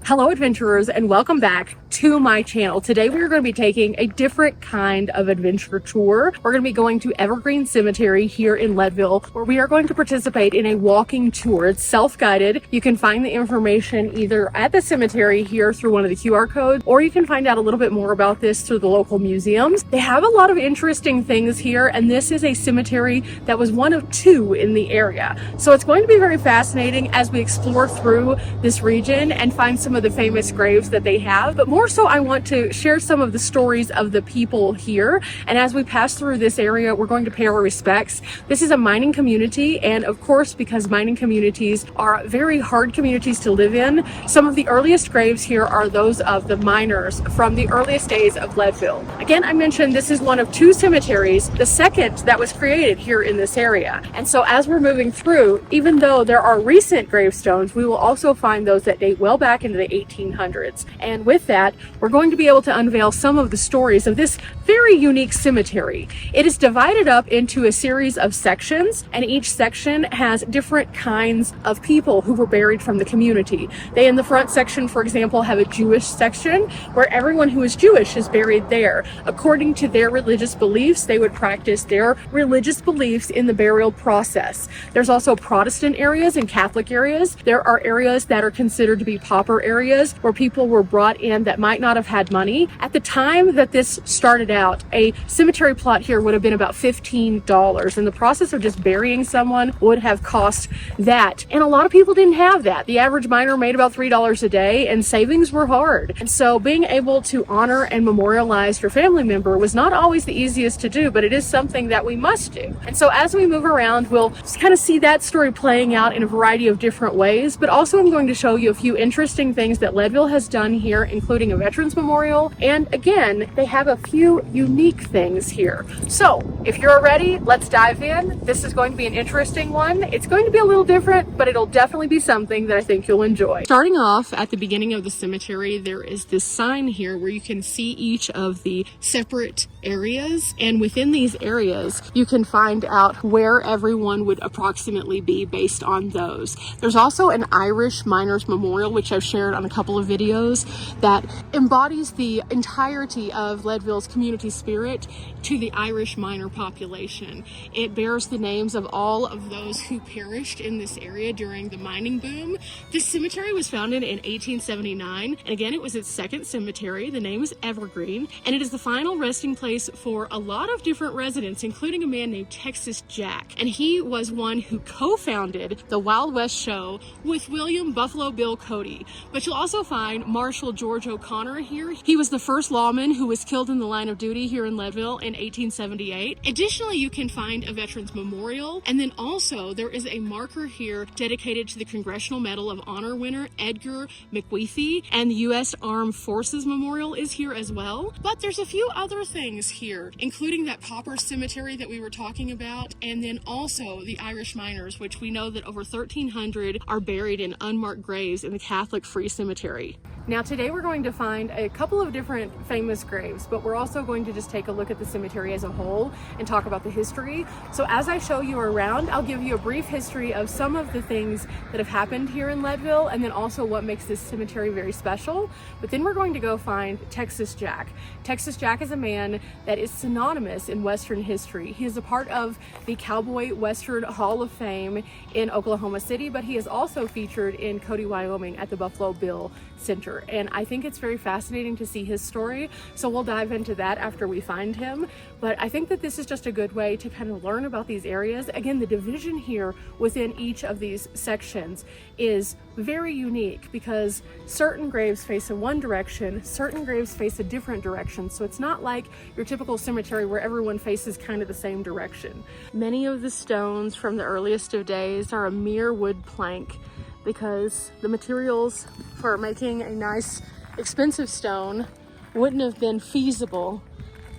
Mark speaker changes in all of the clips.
Speaker 1: Hello adventurers, and welcome back to my channel. Today we are going to be taking a different kind of adventure tour. We're going to be going to Evergreen Cemetery here in Leadville, where we are going to participate in a walking tour. It's self-guided. You can find the information either at the cemetery here through one of the QR codes, or you can find out a little bit more about this through the local museums. They have a lot of interesting things here, and this is a cemetery that was one of two in the area. So it's going to be very fascinating as we explore through this region and find some of the famous graves that they have. But more so, I want to share some of the stories of the people here. And as we pass through this area, we're going to pay our respects. This is a mining community, and of course, because mining communities are very hard communities to live in, some of the earliest graves here are those of the miners from the earliest days of Leadville. Again, I mentioned this is one of two cemeteries, the second that was created here in this area. And so as we're moving through, even though there are recent gravestones, we will also find those that date well back into the 1800s. And with that, we're going to be able to unveil some of the stories of this very unique cemetery. It is divided up into a series of sections, and each section has different kinds of people who were buried from the community. They, in the front section, for example, have a Jewish section where everyone who is Jewish is buried there. According to their religious beliefs, they would practice their religious beliefs in the burial process. There's also Protestant areas and Catholic areas. There are areas that are considered to be pauper areas where people were brought in that might not have had money. At the time that this started out, a cemetery plot here would have been about $15, and the process of just burying someone would have cost that. And a lot of people didn't have that. The average miner made about $3 a day, and savings were hard. And so being able to honor and memorialize your family member was not always the easiest to do, but it is something that we must do. And so as we move around, we'll just kind of see that story playing out in a variety of different ways, but also I'm going to show you a few interesting things that Leadville has done here, including a veterans memorial. And again, they have a few unique things here. So if you're ready, let's dive in. This is going to be an interesting one. It's going to be a little different, but it'll definitely be something that I think you'll enjoy. Starting off at the beginning of the cemetery, there is this sign here where you can see each of the separate areas, and within these areas you can find out where everyone would approximately be based on those. There's also an Irish miners memorial, which I've shared on a couple of videos, that embodies the entirety of Leadville's community spirit to the Irish miner population. It bears the names of all of those who perished in this area during the mining boom. This cemetery was founded in 1879, and again, it was its second cemetery. The name is Evergreen, and it is the final resting place for a lot of different residents, including a man named Texas Jack. And he was one who co-founded the Wild West show with William Buffalo Bill Cody. But you'll also find Marshal George O'Connor here. He was the first lawman who was killed in the line of duty here in Leadville in 1878. Additionally, you can find a veterans memorial, and then also there is a marker here dedicated to the Congressional Medal of Honor winner Edgar McWeathy, and the U.S. Armed Forces Memorial is here as well. But there's a few other things here, including that pauper cemetery that we were talking about, and then also the Irish miners, which we know that over 1,300 are buried in unmarked graves in the Catholic Free Cemetery. Now today we're going to find a couple of different famous graves, but we're also going to just take a look at the cemetery as a whole and talk about the history. So as I show you around, I'll give you a brief history of some of the things that have happened here in Leadville, and then also what makes this cemetery very special. But then we're going to go find Texas Jack. Texas Jack is a man that is synonymous in Western history. He is a part of the Cowboy Western Hall of Fame in Oklahoma City, but he is also featured in Cody, Wyoming at the Buffalo Bill Center. And I think it's very fascinating to see his story. So we'll dive into that after we find him. But I think that this is just a good way to kind of learn about these areas. Again, the division here within each of these sections is very unique because certain graves face in one direction, certain graves face a different direction. So it's not like your typical cemetery where everyone faces kind of the same direction. Many of the stones from the earliest of days are a mere wood plank, because the materials for making a nice expensive stone wouldn't have been feasible.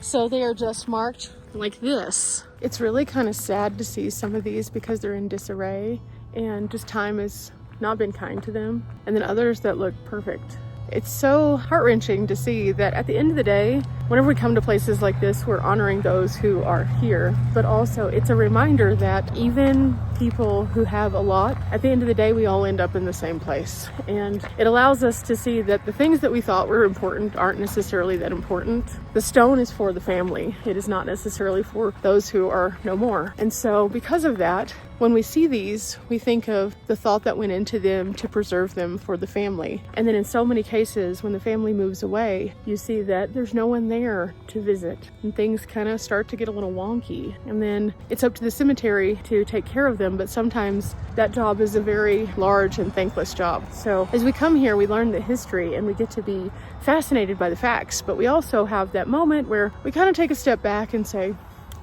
Speaker 1: So they are just marked like this. It's really kind of sad to see some of these because they're in disarray and just time has not been kind to them. And then others that look perfect. It's so heart-wrenching to see that at the end of the day, whenever we come to places like this, we're honoring those who are here, but also it's a reminder that even people who have a lot, at the end of the day, we all end up in the same place. And it allows us to see that the things that we thought were important aren't necessarily that important. The stone is for the family. It is not necessarily for those who are no more. And so because of that, when we see these, we think of the thought that went into them to preserve them for the family. And then in so many cases, when the family moves away, you see that there's no one there to visit, and things kind of start to get a little wonky. And then it's up to the cemetery to take care of them, but sometimes that job is a very large and thankless job. So as we come here, we learn the history and we get to be fascinated by the facts, but we also have that moment where we kind of take a step back and say,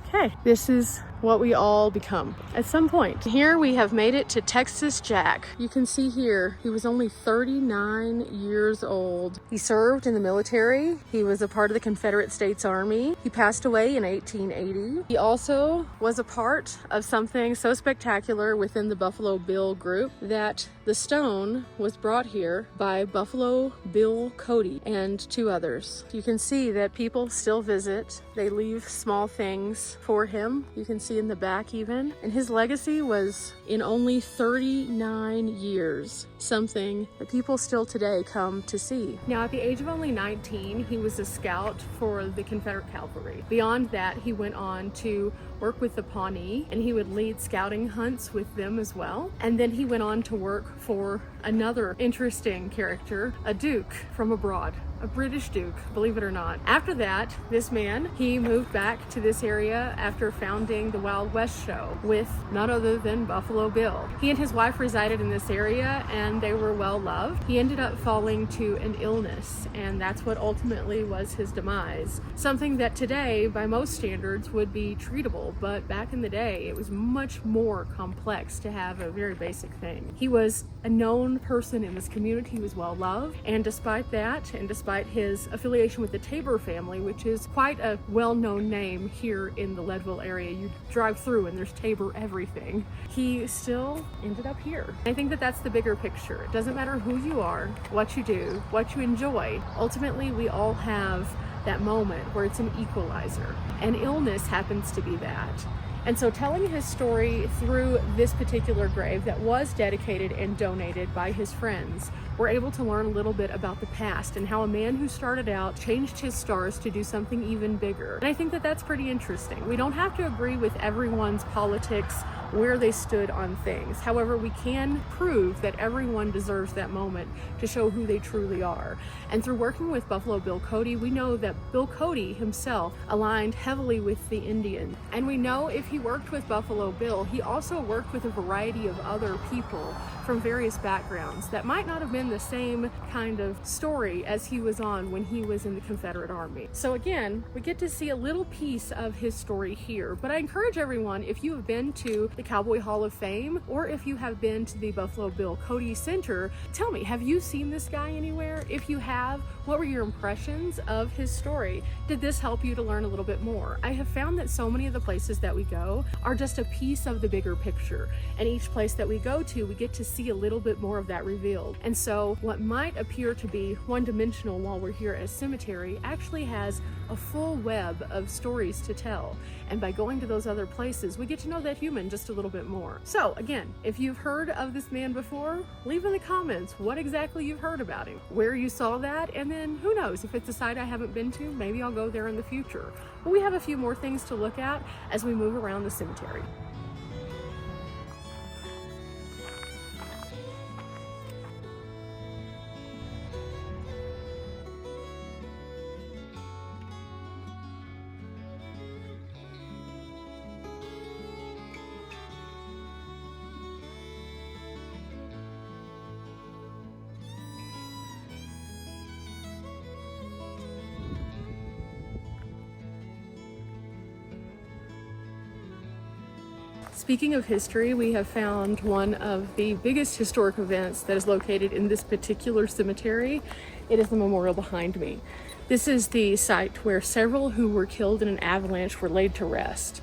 Speaker 1: okay, this is what we all become at some point. Here we have made it to Texas Jack. You can see here, he was only 39 years old. He served in the military. He was a part of the Confederate States Army. He passed away in 1880. He also was a part of something so spectacular within the Buffalo Bill group that the stone was brought here by Buffalo Bill Cody and 2 others. You can see that people still visit. They leave small things for him. You can see in the back even. And his legacy was, in only 39 years, something that people still today come to see. Now, at the age of only 19, he was a scout for the Confederate Cavalry. Beyond that, he went on to work with the Pawnee, and he would lead scouting hunts with them as well. And then he went on to work for another interesting character, a duke from abroad, a British duke, believe it or not. After that, this man, he moved back to this area after founding the Wild West show with none other than Buffalo Bill. He and his wife resided in this area and they were well loved. He ended up falling to an illness, and that's what ultimately was his demise. Something that today, by most standards, would be treatable, but back in the day, it was much more complex to have a very basic thing. He was a known person in this community. He was well loved, and despite that, and despite his affiliation with the Tabor family, which is quite a well-known name here in the Leadville area, you drive through and there's Tabor everything, he still ended up here. I think that that's the bigger picture. It doesn't matter who you are, what you do, what you enjoy. Ultimately, we all have that moment where it's an equalizer, and illness happens to be that. And so telling his story through this particular grave that was dedicated and donated by his friends, we're able to learn a little bit about the past and how a man who started out changed his stars to do something even bigger. And I think that that's pretty interesting. We don't have to agree with everyone's politics, where they stood on things. However, we can prove that everyone deserves that moment to show who they truly are. And through working with Buffalo Bill Cody, we know that Bill Cody himself aligned heavily with the Indian. And we know if he worked with Buffalo Bill, he also worked with a variety of other people from various backgrounds that might not have been the same kind of story as he was on when he was in the Confederate Army. So again, we get to see a little piece of his story here, but I encourage everyone, if you have been to the Cowboy Hall of Fame, or if you have been to the Buffalo Bill Cody Center, tell me, have you seen this guy anywhere? If you have, what were your impressions of his story? Did this help you to learn a little bit more? I have found that so many of the places that we go are just a piece of the bigger picture, and each place that we go to, we get to see a little bit more of that revealed. And so what might appear to be one-dimensional while we're here at a cemetery actually has a full web of stories to tell. And by going to those other places, we get to know that human just a little bit more. So again, if you've heard of this man before, leave in the comments what exactly you've heard about him, where you saw that, and then who knows, if it's a site I haven't been to, maybe I'll go there in the future. But we have a few more things to look at as we move around the cemetery. Speaking of history, we have found one of the biggest historic events that is located in this particular cemetery. It is the memorial behind me. This is the site where several who were killed in an avalanche were laid to rest.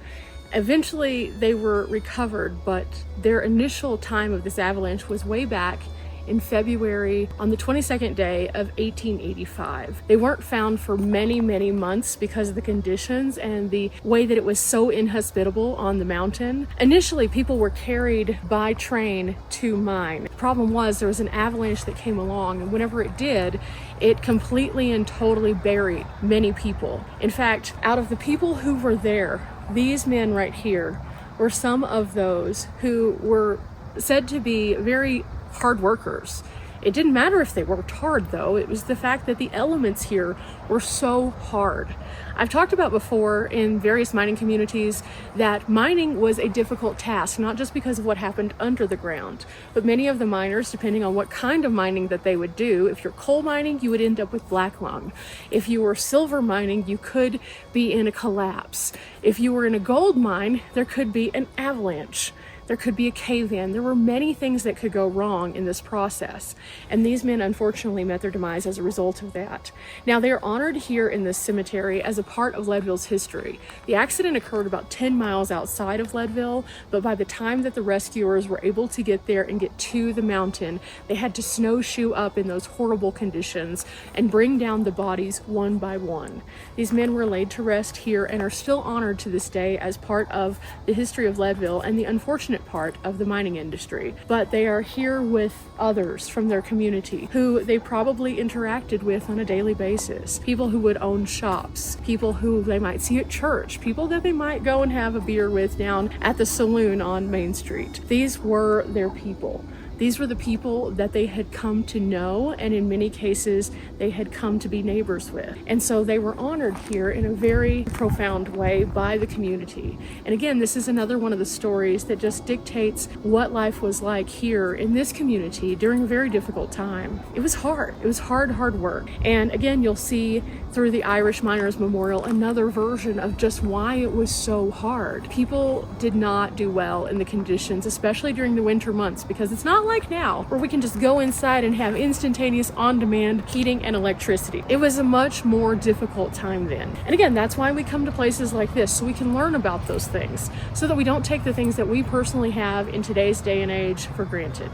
Speaker 1: Eventually, they were recovered, but their initial time of this avalanche was way back in February on the 22nd day of 1885. They weren't found for many, many months because of the conditions and the way that it was so inhospitable on the mountain. Initially, people were carried by train to mine. The problem was there was an avalanche that came along, and whenever it did, it completely and totally buried many people. In fact, out of the people who were there, these men right here were some of those who were said to be very hard workers. It didn't matter if they worked hard, though. It was the fact that the elements here were so hard. I've talked about before in various mining communities that mining was a difficult task, not just because of what happened under the ground, but many of the miners, depending on what kind of mining that they would do, if you're coal mining, you would end up with black lung. If you were silver mining, you could be in a collapse. If you were in a gold mine, there could be an avalanche. There could be a cave-in. There were many things that could go wrong in this process, and these men unfortunately met their demise as a result of that. Now, they are honored here in this cemetery as a part of Leadville's history. The accident occurred about 10 miles outside of Leadville, but by the time that the rescuers were able to get there and get to the mountain, they had to snowshoe up in those horrible conditions and bring down the bodies one by one. These men were laid to rest here and are still honored to this day as part of the history of Leadville and the unfortunate part of the mining industry. But they are here with others from their community who they probably interacted with on a daily basis. People who would own shops, people who they might see at church, people that they might go and have a beer with down at the saloon on Main Street. These were their people. These were the people that they had come to know, and in many cases, they had come to be neighbors with. And so they were honored here in a very profound way by the community. And again, this is another one of the stories that just dictates what life was like here in this community during a very difficult time. It was hard. It was hard work. And again, you'll see through the Irish Miners Memorial another version of just why it was so hard. People did not do well in the conditions, especially during the winter months, because it's not like now where we can just go inside and have instantaneous on-demand heating and electricity. It was a much more difficult time then. And again, that's why we come to places like this, so we can learn about those things, so that we don't take the things that we personally have in today's day and age for granted.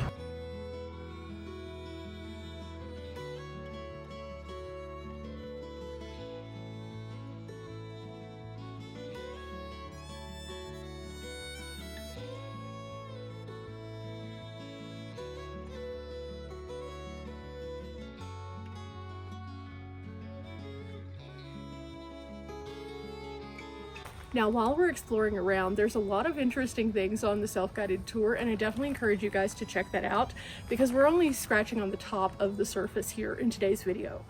Speaker 1: Now, while we're exploring around, there's a lot of interesting things on the self-guided tour, and I definitely encourage you guys to check that out because we're only scratching on the top of the surface here in today's video.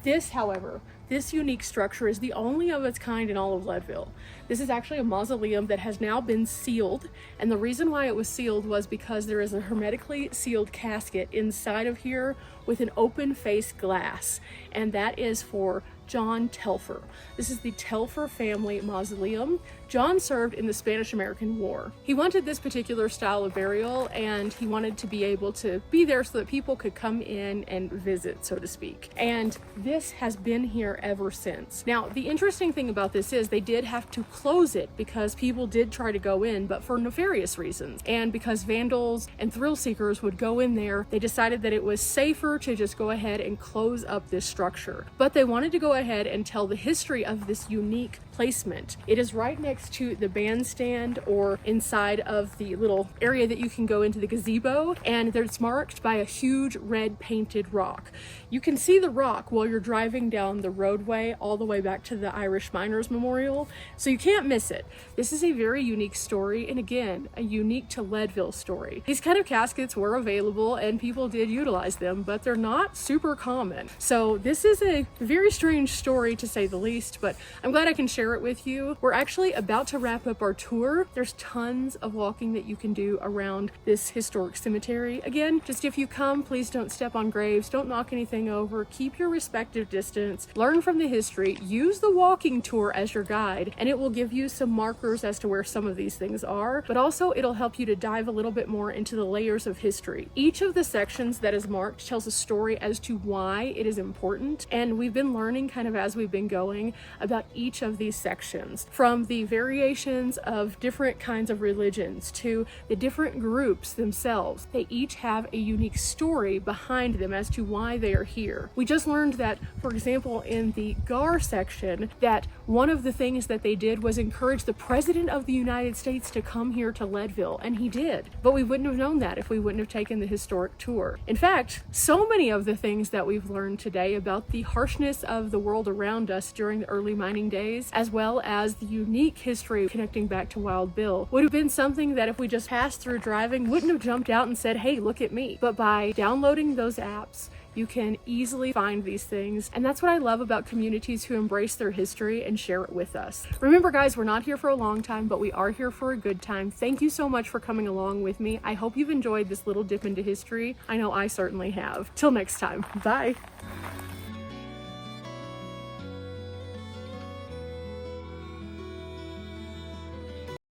Speaker 1: This, however, this unique structure is the only of its kind in all of Leadville. This is actually a mausoleum that has now been sealed, and the reason why it was sealed was because there is a hermetically sealed casket inside of here with an open face glass, and that is for John Telfer. This is the Telfer family mausoleum. John served in the Spanish-American War. He wanted this particular style of burial, and he wanted to be able to be there so that people could come in and visit, so to speak. And this has been here ever since. Now, the interesting thing about this is they did have to close it because people did try to go in, but for nefarious reasons. And because vandals and thrill seekers would go in there, they decided that it was safer to just go ahead and close up this structure. But they wanted to go ahead and tell the history of this unique placement. It is right next to the bandstand, or inside of the little area that you can go into the gazebo, and it's marked by a huge red painted rock. You can see the rock while you're driving down the roadway all the way back to the Irish Miners Memorial, so you can't miss it. This is a very unique story, and again, a unique to Leadville story. These kind of caskets were available and people did utilize them, but they're not super common. So this is a very strange story to say the least, but I'm glad I can share it with you. We're actually about to wrap up our tour. There's tons of walking that you can do around this historic cemetery. Again, just if you come, please don't step on graves, don't knock anything over, keep your respective distance, learn from the history, use the walking tour as your guide, and it will give you some markers as to where some of these things are, but also it'll help you to dive a little bit more into the layers of history. Each of the sections that is marked tells a story as to why it is important, and we've been learning kind of as we've been going about each of these sections, from the variations of different kinds of religions to the different groups themselves. They each have a unique story behind them as to why they are here. We just learned that, for example, in the Gar section, that one of the things that they did was encourage the President of the United States to come here to Leadville, and he did. But we wouldn't have known that if we wouldn't have taken the historic tour. In fact, so many of the things that we've learned today about the harshness of the world around us during the early mining days, as well as the unique history connecting back to Wild Bill, would have been something that if we just passed through driving, wouldn't have jumped out and said, hey, look at me. But by downloading those apps, you can easily find these things, and that's what I love about communities who embrace their history and share it with us. Remember guys, we're not here for a long time, but we are here for a good time. Thank you so much for coming along with me. I hope you've enjoyed this little dip into history. I know I certainly have. Till next time, bye.